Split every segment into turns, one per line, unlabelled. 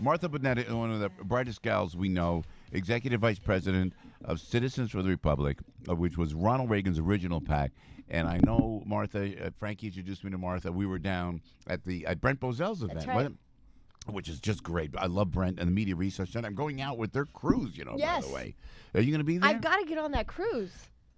Martha Boneta is one of the brightest gals we know, executive vice president of Citizens for the Republic, which was Ronald Reagan's original PAC. And I know Martha, Frankie introduced me to Martha. We were down at Brent Bozell's event.
That's right.
Which is just great. I love Brent and the Media Research Center. I'm going out with their cruise,
Yes.
by the way. Are you going to be there?
I've got to get on that cruise.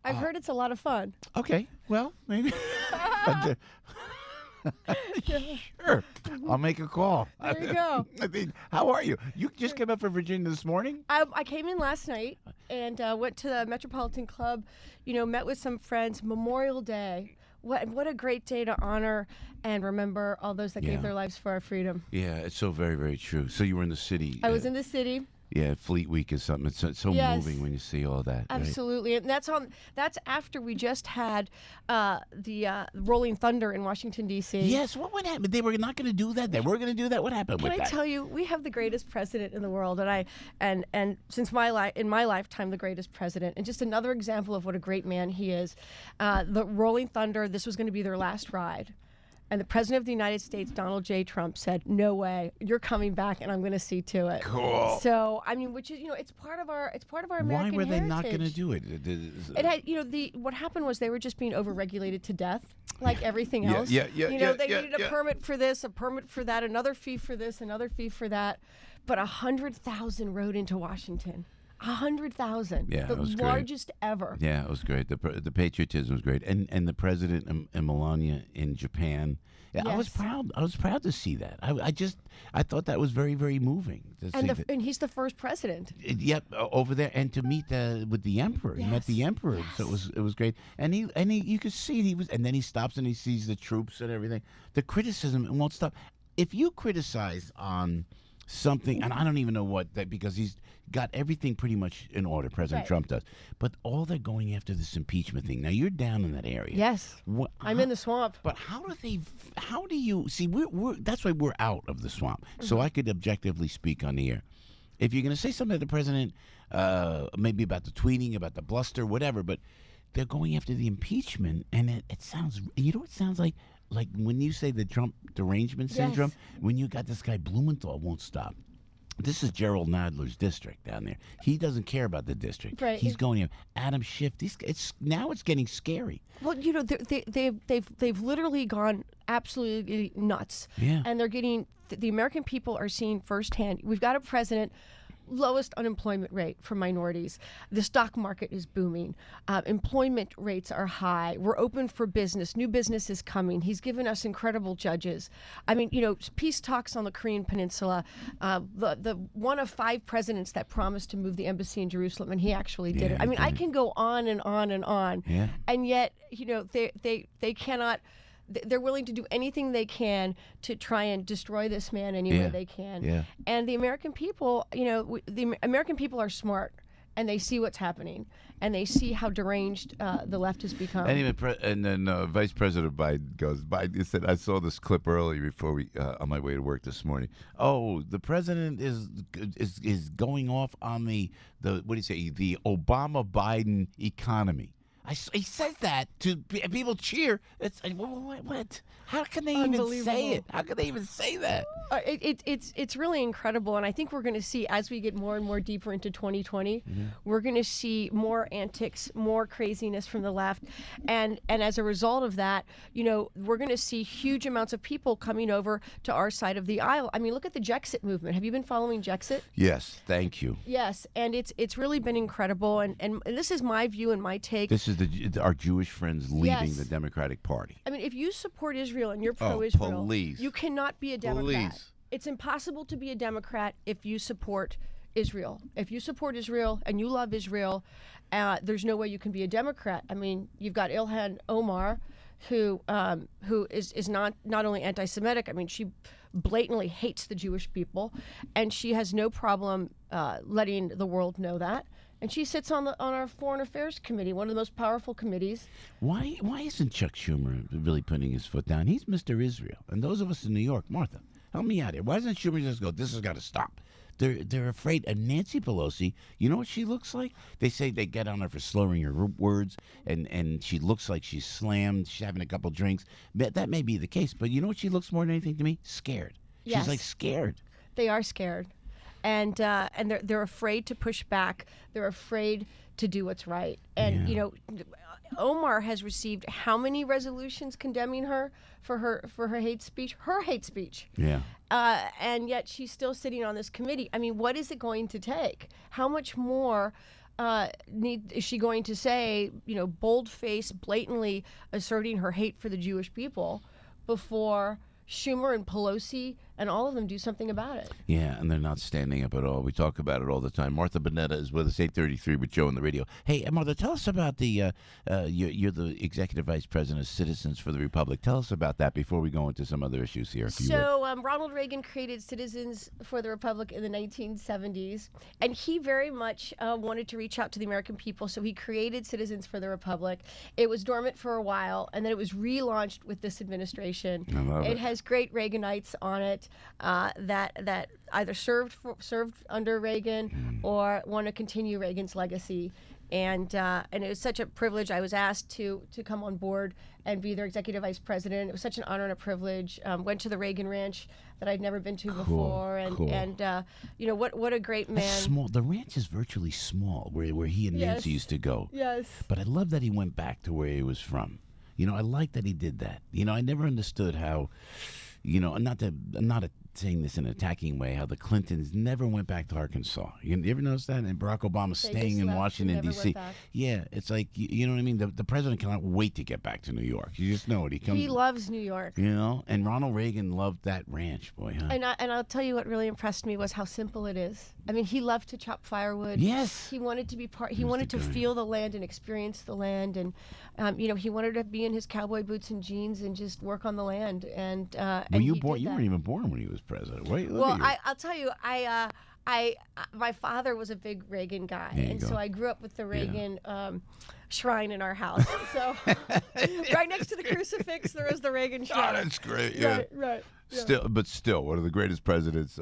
I've heard it's a lot of fun.
Okay. Well, maybe. Sure. I'll make a call.
There you go.
I mean, how are you? You just came up from Virginia this morning?
I came in last night and went to the Metropolitan Club, met with some friends. Memorial Day. What a great day to honor and remember all those that gave their lives for our freedom.
Yeah, it's so very, very true. So you were in the city.
I was in the city.
Yeah, Fleet Week is something. It's so
Yes.
moving when you see all that.
Absolutely, and that's after we just had the Rolling Thunder in Washington D.C.
Yes, what happened? They were not going to do that. They were going to do that. What happened with
Can I
that?
tell you, we have the greatest president in the world, and since in my lifetime, the greatest president, and just another example of what a great man he is. The Rolling Thunder. This was going to be their last ride. And the President of the United States, Donald J. Trump, said, "No way, you're coming back, and I'm going to see to it."
Cool.
So, I mean, which is, it's part of our American
Why were they
heritage.
not going to do it?
It had, what happened was they were just being overregulated to death, like everything else.
Yeah.
They needed a permit for this, a permit for that, another fee for this, another fee for that. But 100,000 rode into Washington. 100,000.
Yeah,
the
it was great.
largest ever.
Yeah, it was great. The patriotism was great, and the president and Melania in Japan. Yeah, I was
Yes.
proud. I was proud to see that. I thought that was very, very moving. To see that.
And he's the first president.
Yep, over there, and to meet with the emperor. He met the
Yes,
emperor, so it was great. And he you could see he was, and then he stops and he sees the troops and everything. The criticism won't stop. If you criticize on something, and I don't even know what that, because he's got everything pretty much in order. President
Right.
Trump does, but all they're going after this impeachment thing. Now you're down in that area.
Yes. I'm in the swamp.
But how do you see? We're that's why we're out of the swamp. So I could objectively speak on the air. If you're going to say something to the president, maybe about the tweeting, about the bluster, whatever, but they're going after the impeachment, and it sounds. You know what it sounds like? Like when you say the Trump derangement syndrome, when you got this guy Blumenthal won't stop. This is Gerald Nadler's district down there. He doesn't care about the district.
Right.
He's going to Adam Schiff. It's getting scary.
Well, they've literally gone absolutely nuts.
Yeah.
And they're getting the American people are seeing firsthand. We've got a president. Lowest unemployment rate for minorities. The stock market is booming. Employment rates are high. We're open for business. New business is coming. He's given us incredible judges. I mean, peace talks on the Korean Peninsula. The one of 5 presidents that promised to move the embassy in Jerusalem, and he actually did it. I mean, I can go on and on and on.
Yeah.
And yet, they cannot. They're willing to do anything they can to try and destroy this man any way they can.
Yeah.
And the American people, the American people are smart, and they see what's happening, and they see how deranged the left has become.
And then Vice President Biden goes. Biden said, "I saw this clip earlier before we on my way to work this morning. Oh, the president is going off on the what do you say? The Obama Biden economy." He says that to people cheer. It's what? How can they even say it? How can they even say that?
It's really incredible, and I think we're going to see as we get more and more deeper into 2020, we're going to see more antics, more craziness from the left, and as a result of that, we're going to see huge amounts of people coming over to our side of the aisle. I mean, look at the Jexit movement. Have you been following Jexit?
Yes, thank you.
Yes, and it's really been incredible, and this is my view and my take.
This is our Jewish friends leaving
Yes.
the Democratic Party.
I mean, if you support Israel and you're pro-Israel,
please.
you cannot be a Democrat.
Please.
It's impossible to be a Democrat if you support Israel. If you support Israel and you love Israel, there's no way you can be a Democrat. I mean, you've got Ilhan Omar, who is not only anti-Semitic. I mean, she blatantly hates the Jewish people, and she has no problem letting the world know that. And she sits on our Foreign Affairs Committee, one of the most powerful committees.
Why isn't Chuck Schumer really putting his foot down? He's Mr. Israel, and those of us in New York, Martha, help me out here. Why doesn't Schumer just go, "This has got to stop"? They're afraid. And Nancy Pelosi, you know what she looks like? They say they get on her for slurring her words, and she looks like she's slammed. She's having a couple drinks. That may be the case, but you know what she looks more than anything to me? Scared.
Yes.
She's like scared.
They are scared, and they're afraid to push back. They're afraid to do what's right. And Omar has received how many resolutions condemning her for her hate speech? Her hate speech.
Yeah.
And yet she's still sitting on this committee. I mean, what is it going to take? How much more is she going to say, bold-faced, blatantly asserting her hate for the Jewish people before Schumer and Pelosi and all of them do something about it?
Yeah, and they're not standing up at all. We talk about it all the time. Martha Boneta is with us, 8:33 with Joe on the radio. Hey, Martha, tell us about the, you're the Executive Vice President of Citizens for the Republic. Tell us about that before we go into some other issues here.
So Ronald Reagan created Citizens for the Republic in the 1970s, and he very much wanted to reach out to the American people, so he created Citizens for the Republic. It was dormant for a while, and then it was relaunched with this administration.
I love it.
It has great Reaganites on it that either served under Reagan or want to continue Reagan's legacy. And it was such a privilege. I was asked to come on board and be their executive vice president. It was such an honor and a privilege. Went to the Reagan Ranch that I'd never been to before, and what a great man.
That's small. The ranch is virtually small, where he and Nancy used to go.
Yes.
But I love that he went back to where he was from. I like that he did that. I never understood how, I'm not saying this in an attacking way, how the Clintons never went back to Arkansas. You ever notice that? And Barack Obama staying in Washington, D.C. Yeah, it's like, you know what I mean? The president cannot wait to get back to New York. You just know it.
He loves New York.
And Ronald Reagan loved that ranch, boy, huh?
And I'll tell you what really impressed me was how simple it is. I mean, he loved to chop firewood.
Yes.
He wanted to be part. He wanted to feel the land and experience the land, and he wanted to be in his cowboy boots and jeans and just work on the land. And
you weren't even born when he was president, right?
Well, I'll tell you, my father was a big Reagan guy, and so I grew up with the Reagan shrine in our house. So right next to the crucifix, there was the Reagan shrine.
Oh, that's great. Yeah.
Right.
Still, one of the greatest presidents,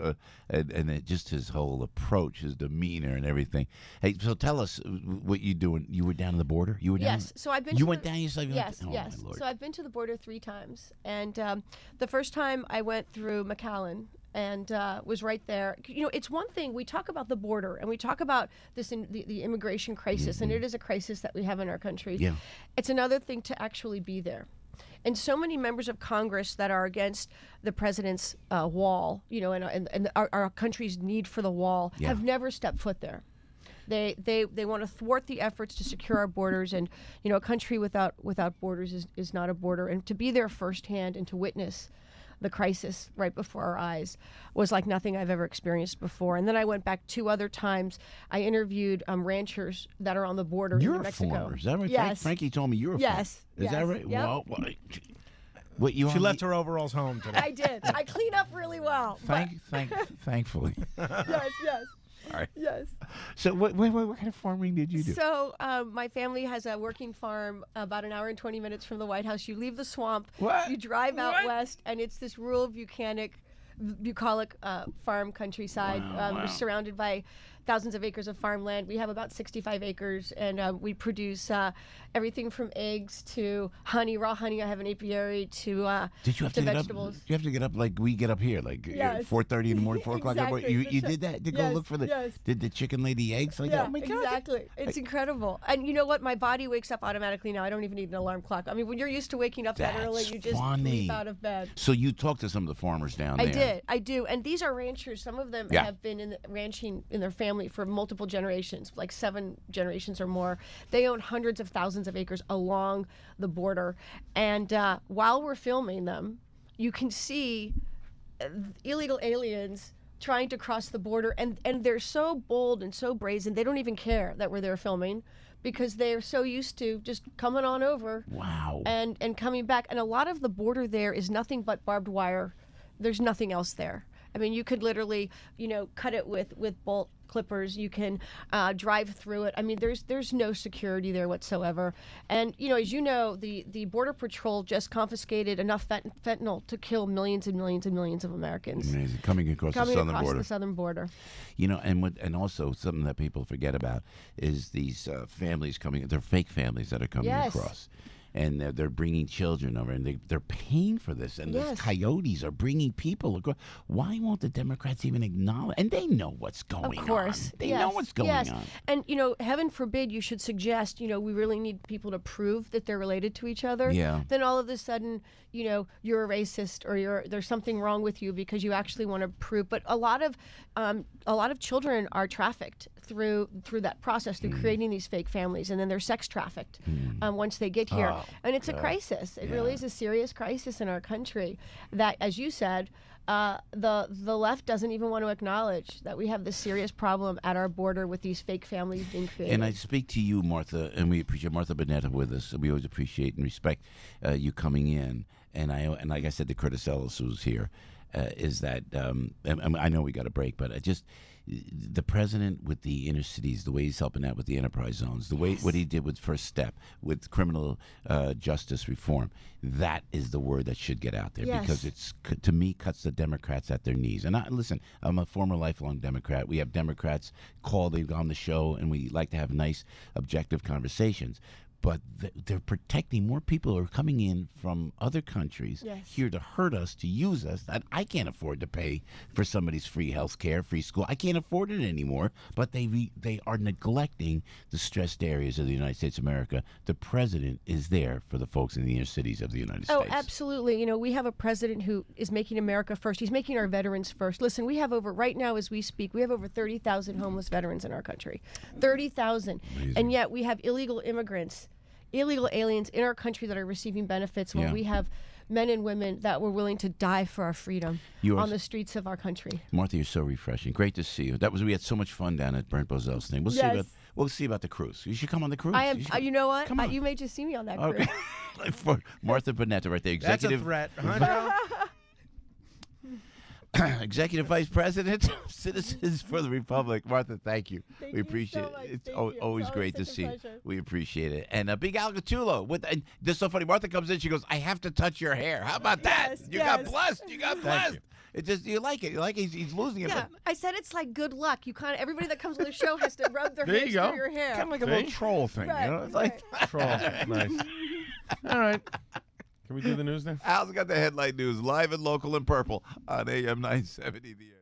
and just his whole approach, his demeanor, and everything. Hey, so tell us what you doing. You were down to the border. You were down.
Yes. So I've been.
You went down yourself.
Yes.
Oh,
yes.
my Lord.
So I've been to the border 3 times, and the first time I went through McAllen. And was right there. It's one thing, we talk about the border and we talk about this the immigration crisis, and it is a crisis that we have in our country.
Yeah.
It's another thing to actually be there. And so many members of Congress that are against the president's wall, and our country's need for the wall, have never stepped foot there. They want to thwart the efforts to secure our borders, and a country without borders is not a border. And to be there firsthand and to witness the crisis right before our eyes was like nothing I've ever experienced before. And then I went back 2 other times. I interviewed ranchers that are on the border in New Mexico.
You're a farmer, is that right?
Yes.
Frankie told me you're a farmer.
Yes.
Is that right?
Yep.
Well, what you?
She left her overalls home today.
I did. I clean up really well.
Thankfully.
Yes.
All right.
Yes.
So what kind of farming did you do?
So my family has a working farm about an hour and 20 minutes from the White House. You leave the swamp, you drive out west, and it's this rural bucolic farm countryside. We're surrounded by thousands of acres of farmland. We have about 65 acres, and we produce everything from eggs to honey, raw honey. I have an apiary to
Did you have to get
vegetables.
up? You have to get up like we get up here, like 4:30 in the morning, 4 o'clock in the morning. You did that to go look for did the chicken lay the eggs? Like,
yeah,
oh my God.
exactly. It's incredible. And you know what? My body wakes up automatically now. I don't even need an alarm clock. I mean, when you're used to waking up that early, you just leap out of bed.
So you talked to some of the farmers down there.
I do. And these are ranchers. Some of them have been ranching in their family for multiple generations, like 7 generations or more. They own hundreds of thousands of acres along the border. And while we're filming them, you can see illegal aliens trying to cross the border. And they're so bold and so brazen, they don't even care that we're there filming, because they're so used to just coming on over.
Wow.
And coming back. And a lot of the border there is nothing but barbed wire. There's nothing else there. I mean, you could literally, cut it with bolt clippers. You can drive through it. I mean, there's no security there whatsoever. And as you know, the Border Patrol just confiscated enough fentanyl to kill millions and millions and millions of Americans.
Amazing. Coming across the southern border. And also something that people forget about is these families coming. They're fake families that are coming across. and they're bringing children over, and they're paying for this, and the
Yes.
coyotes are bringing people. Why won't the Democrats even acknowledge? And they know what's going on.
Of course.
They
yes.
know what's going
yes.
on.
And, heaven forbid you should suggest, we really need people to prove that they're related to each other.
Yeah.
Then all of a sudden, you're a racist or there's something wrong with you because you actually want to prove. But a lot of children are trafficked through that process, through creating these fake families, and then they're sex trafficked once they get here.
Oh,
and it's a crisis. It really is a serious crisis in our country that, as you said, the left doesn't even want to acknowledge that we have this serious problem at our border with these fake families being created.
And I speak to you, Martha, and we appreciate Martha Boneta with us. We always appreciate and respect you coming in. And like I said to Curtis Ellis, who's here, is that I know we got a break, but the president with the inner cities, the way he's helping out with the enterprise zones, the way what he did with First Step, with criminal justice reform, that is the word that should get out there because it's, to me, cuts the Democrats at their knees. And listen, I'm a former lifelong Democrat. We have Democrats called on the show, and we like to have nice, objective conversations. But they're protecting more people who are coming in from other countries here to hurt us, to use us. That I can't afford to pay for somebody's free health care, free school. I can't afford it anymore. But they are neglecting the stressed areas of the United States of America. The president is there for the folks in the inner cities of the United States.
Oh, absolutely. We have a president who is making America first. He's making our veterans first. Listen, we have right now as we speak, we have over 30,000 homeless veterans in our country. 30,000. And yet we have illegal immigrants, illegal aliens in our country that are receiving benefits when we have men and women that were willing to die for our freedom on the streets of our country.
Martha, you're so refreshing. Great to see you. We had so much fun down at Brent Bozel's thing. We'll see about the cruise. You should come on the cruise.
You know what?
Come on.
You may just see me on that cruise.
Okay. For Martha Boneta right there, executive.
That's a threat, huh?
Executive Vice President, Citizens for the Republic. Martha, thank you. We appreciate
so much.
it. It's
Thank you.
always great to
such a
see you.
pleasure.
We appreciate it. And Big Al Gattulo. This is so funny. Martha comes in, she goes, I have to touch your hair. How about that?
Yes,
You
yes.
got blessed. You got blessed. It's just, you like it. You like it. He's losing it.
Yeah, I said it's like good luck. Everybody that comes on the show has to rub their
There
hands
you go.
through your hair.
Kind of like a little troll thing.
Right,
You know? It's like
Troll. Nice. All right. Can we do the news now?
Al's got the headline news live and local and purple on AM 970 The Air.